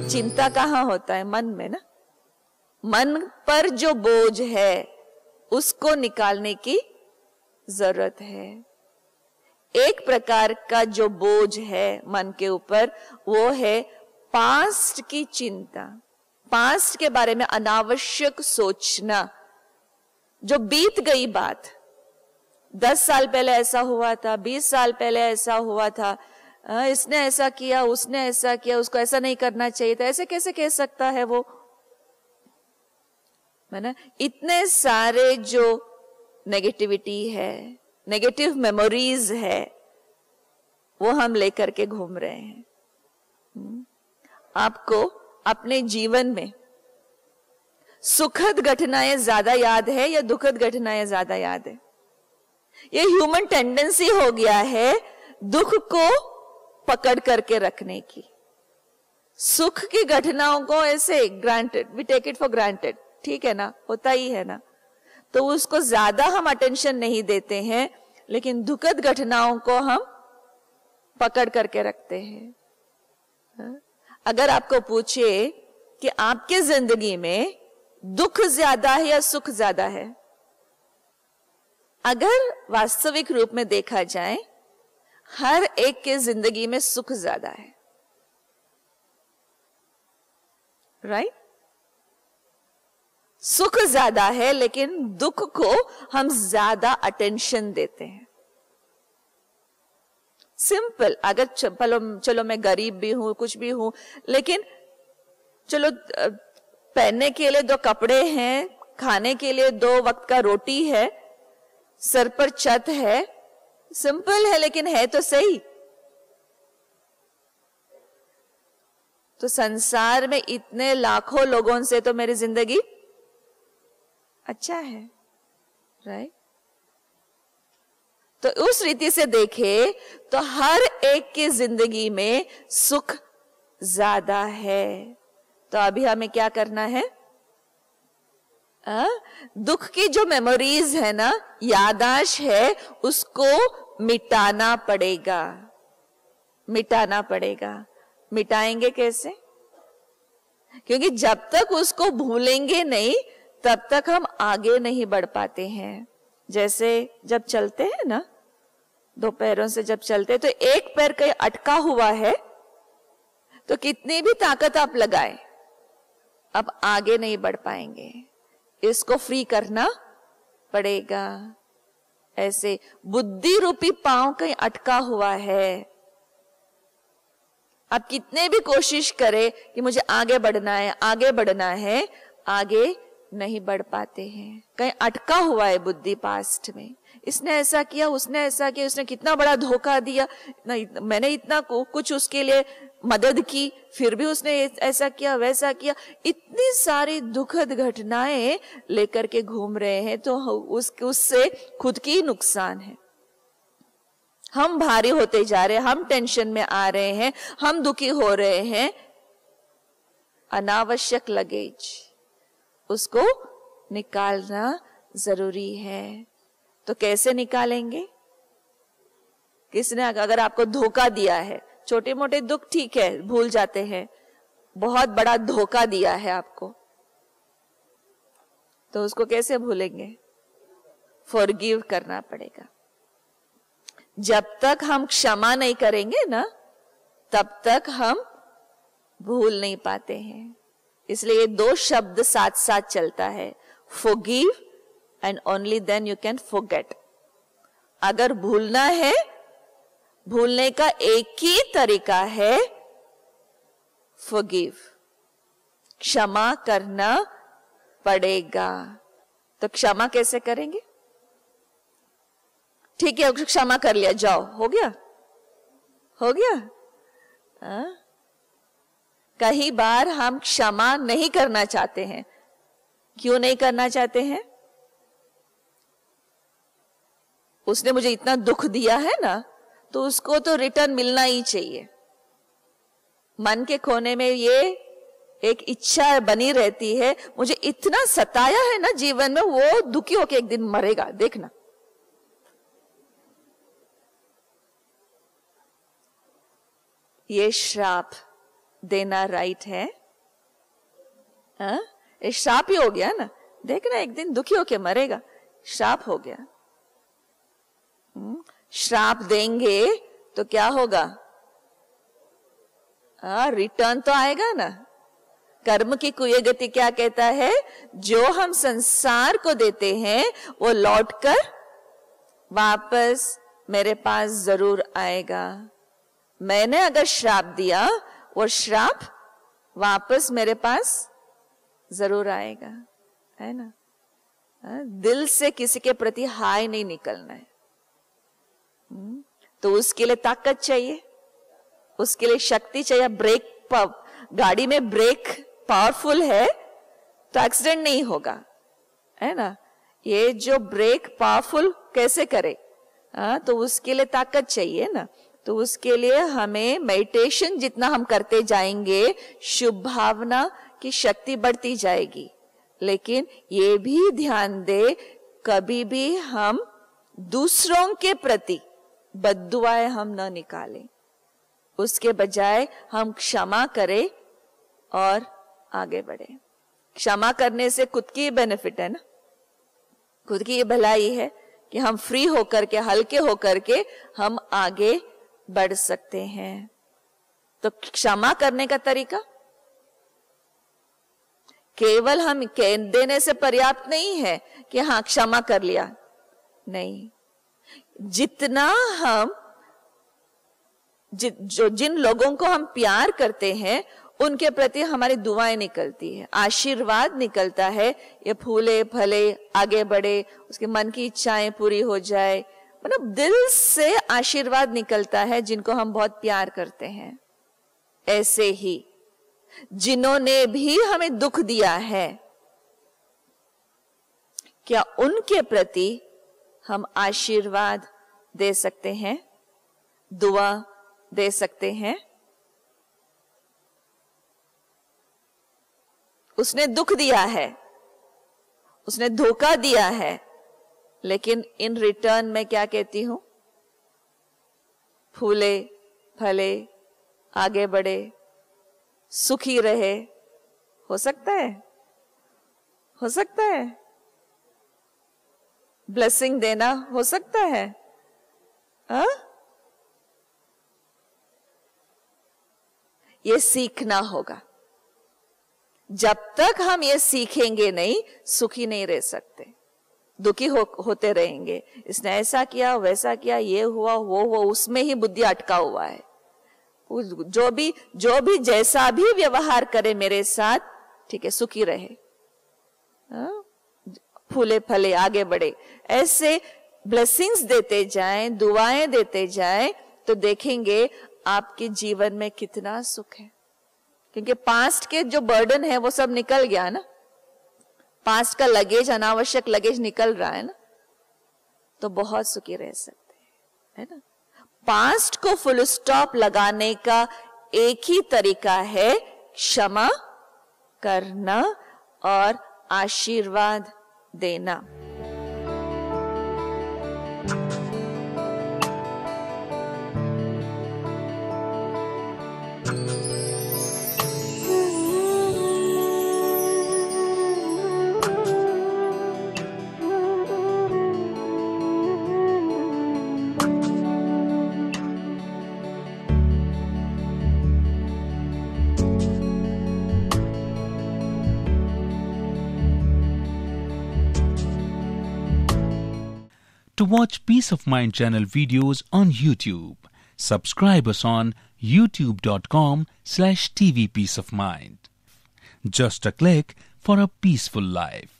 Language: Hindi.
चिंता कहाँ होता है? मन में ना। मन पर जो बोझ है उसको निकालने की जरूरत है। एक प्रकार का जो बोझ है मन के ऊपर वो है पास्ट की चिंता, पास्ट के बारे में अनावश्यक सोचना। जो बीत गई बात, 10 साल पहले ऐसा हुआ था, 20 साल पहले ऐसा हुआ था, इसने ऐसा किया, उसने ऐसा किया, उसको ऐसा नहीं करना चाहिए था, ऐसे कैसे कह सकता है वो, है ना। इतने सारे जो नेगेटिविटी है, नेगेटिव मेमोरीज है, वो हम लेकर के घूम रहे हैं। आपको अपने जीवन में सुखद घटनाएं ज्यादा याद है या दुखद घटनाएं ज्यादा याद है? ये ह्यूमन टेंडेंसी हो गया है दुख को पकड़ करके रखने की। सुख की घटनाओं को ऐसे granted, we take it for granted, ठीक है ना, होता ही है ना, तो उसको ज्यादा हम अटेंशन नहीं देते हैं। लेकिन दुखद घटनाओं को हम पकड़ करके रखते हैं। अगर आपको पूछे कि आपके जिंदगी में दुख ज्यादा है या सुख ज्यादा है, अगर वास्तविक रूप में देखा जाए हर एक के जिंदगी में सुख ज्यादा है, राइट? सुख ज्यादा है लेकिन दुख को हम ज्यादा अटेंशन देते हैं। सिंपल, अगर चलो मैं गरीब भी हूं, कुछ भी हूं, लेकिन चलो पहनने के लिए 2 कपड़े हैं, खाने के लिए 2 वक्त का रोटी है, सर पर छत है, सिंपल है लेकिन है तो सही। तो संसार में इतने लाखों लोगों से तो मेरी जिंदगी अच्छा है, राइट? तो उस रीति से देखे तो हर एक की जिंदगी में सुख ज्यादा है। तो अभी हमें क्या करना है? दुख की जो मेमोरीज है ना, यादाश्त है, उसको मिटाना पड़ेगा, मिटाना पड़ेगा। मिटाएंगे कैसे? क्योंकि जब तक उसको भूलेंगे नहीं तब तक हम आगे नहीं बढ़ पाते हैं। जैसे जब चलते हैं ना, 2 पैरों से जब चलते तो एक पैर कहीं अटका हुआ है तो कितनी भी ताकत आप लगाए अब आगे नहीं बढ़ पाएंगे, इसको फ्री करना पड़ेगा। ऐसे बुद्धि रूपी पांव कहीं अटका हुआ है, आप कितने भी कोशिश करें कि मुझे आगे बढ़ना है, आगे बढ़ना है, आगे नहीं बढ़ पाते हैं। कहीं अटका हुआ है बुद्धि पास्ट में, इसने ऐसा किया, उसने ऐसा किया, उसने कितना बड़ा धोखा दिया, मैंने इतना कुछ उसके लिए मदद की, फिर भी उसने ऐसा किया, वैसा किया। इतनी सारी दुखद घटनाएं लेकर के घूम रहे हैं, तो उससे खुद की नुकसान है। हम भारी होते जा रहे हैं, हम टेंशन में आ रहे हैं, हम दुखी हो रहे हैं। अनावश्यक लगेज, उसको निकालना जरूरी है। तो कैसे निकालेंगे? किसने अगर आपको धोखा दिया है, छोटे मोटे दुख ठीक है भूल जाते हैं, बहुत बड़ा धोखा दिया है आपको, तो उसको कैसे भूलेंगे? फॉरगिव करना पड़ेगा। जब तक हम क्षमा नहीं करेंगे ना, तब तक हम भूल नहीं पाते हैं। इसलिए 2 शब्द साथ साथ चलता है, forgive and only then you can forget। अगर भूलना है, भूलने का एक ही तरीका है forgive, क्षमा करना पड़ेगा। तो क्षमा कैसे करेंगे? ठीक है, क्षमा कर लिया, जाओ, हो गया, हो गया। कई बार हम क्षमा नहीं करना चाहते हैं। क्यों नहीं करना चाहते हैं? उसने मुझे इतना दुख दिया है ना, तो उसको तो रिटर्न मिलना ही चाहिए। मन के कोने में ये एक इच्छा बनी रहती है, मुझे इतना सताया है ना जीवन में, वो दुखी होकर एक दिन मरेगा, देखना। ये श्राप देना राइट है? हाँ? ये श्राप ही हो गया ना, देखना एक दिन दुखी होके मरेगा, श्राप हो गया। श्राप देंगे तो क्या होगा? रिटर्न तो आएगा ना। कर्म की कुय गति क्या कहता है? जो हम संसार को देते हैं वो लौटकर वापस मेरे पास जरूर आएगा। मैंने अगर श्राप दिया, वो श्राप वापस मेरे पास जरूर आएगा, है ना। दिल से किसी के प्रति हाय नहीं निकलना है। तो उसके लिए ताकत चाहिए, उसके लिए शक्ति चाहिए। ब्रेक, गाड़ी में ब्रेक पावरफुल है तो एक्सीडेंट नहीं होगा, है ना। ये जो ब्रेक पावरफुल कैसे करे? तो उसके लिए ताकत चाहिए ना। तो उसके लिए हमें मेडिटेशन जितना हम करते जाएंगे, शुभ भावना की शक्ति बढ़ती जाएगी। लेकिन ये भी ध्यान दे, कभी भी हम दूसरों के प्रति बद्दुआएं हम न निकालें। उसके बजाय हम क्षमा करें और आगे बढ़े। क्षमा करने से खुद की बेनिफिट है ना, खुद की ये भलाई है कि हम फ्री होकर के, हल्के होकर के हम आगे बढ़ सकते हैं। तो क्षमा करने का तरीका केवल हम कह देने से पर्याप्त नहीं है कि हाँ क्षमा कर लिया, नहीं। जितना हम जिन लोगों को हम प्यार करते हैं उनके प्रति हमारी दुआएं निकलती है, आशीर्वाद निकलता है। ये फूले फले, आगे बढ़े, उसके मन की इच्छाएं पूरी हो जाए, मतलब दिल से आशीर्वाद निकलता है जिनको हम बहुत प्यार करते हैं। ऐसे ही जिन्होंने भी हमें दुख दिया है, क्या उनके प्रति हम आशीर्वाद दे सकते हैं, दुआ दे सकते हैं? उसने दुख दिया है, उसने धोखा दिया है, लेकिन इन रिटर्न में क्या कहती हूं? फूले फले, आगे बढ़े, सुखी रहे। हो सकता है, हो सकता है। ब्लेसिंग देना हो सकता है। ये सीखना होगा। जब तक हम ये सीखेंगे नहीं, सुखी नहीं रह सकते, दुखी होते रहेंगे। इसने ऐसा किया, वैसा किया, ये हुआ, वो हुआ, उसमें ही बुद्धि अटका हुआ है। जो भी जैसा भी व्यवहार करे मेरे साथ, ठीक है, सुखी रहे, फूले फले, आगे बढ़े। ऐसे ब्लेसिंग्स देते जाएं, दुआएं देते जाएं, तो देखेंगे आपके जीवन में कितना सुख है। क्योंकि पास्ट के जो बर्डन है वो सब निकल गया ना, पास्ट का लगेज, अनावश्यक लगेज निकल रहा है ना, तो बहुत सुखी रह सकते हैं, है ना। पास्ट को फुल स्टॉप लगाने का एक ही तरीका है, क्षमा करना और आशीर्वाद देना। To watch Peace of Mind channel videos on YouTube, subscribe us on youtube.com/tvpeaceofmind. Just a click for a peaceful life.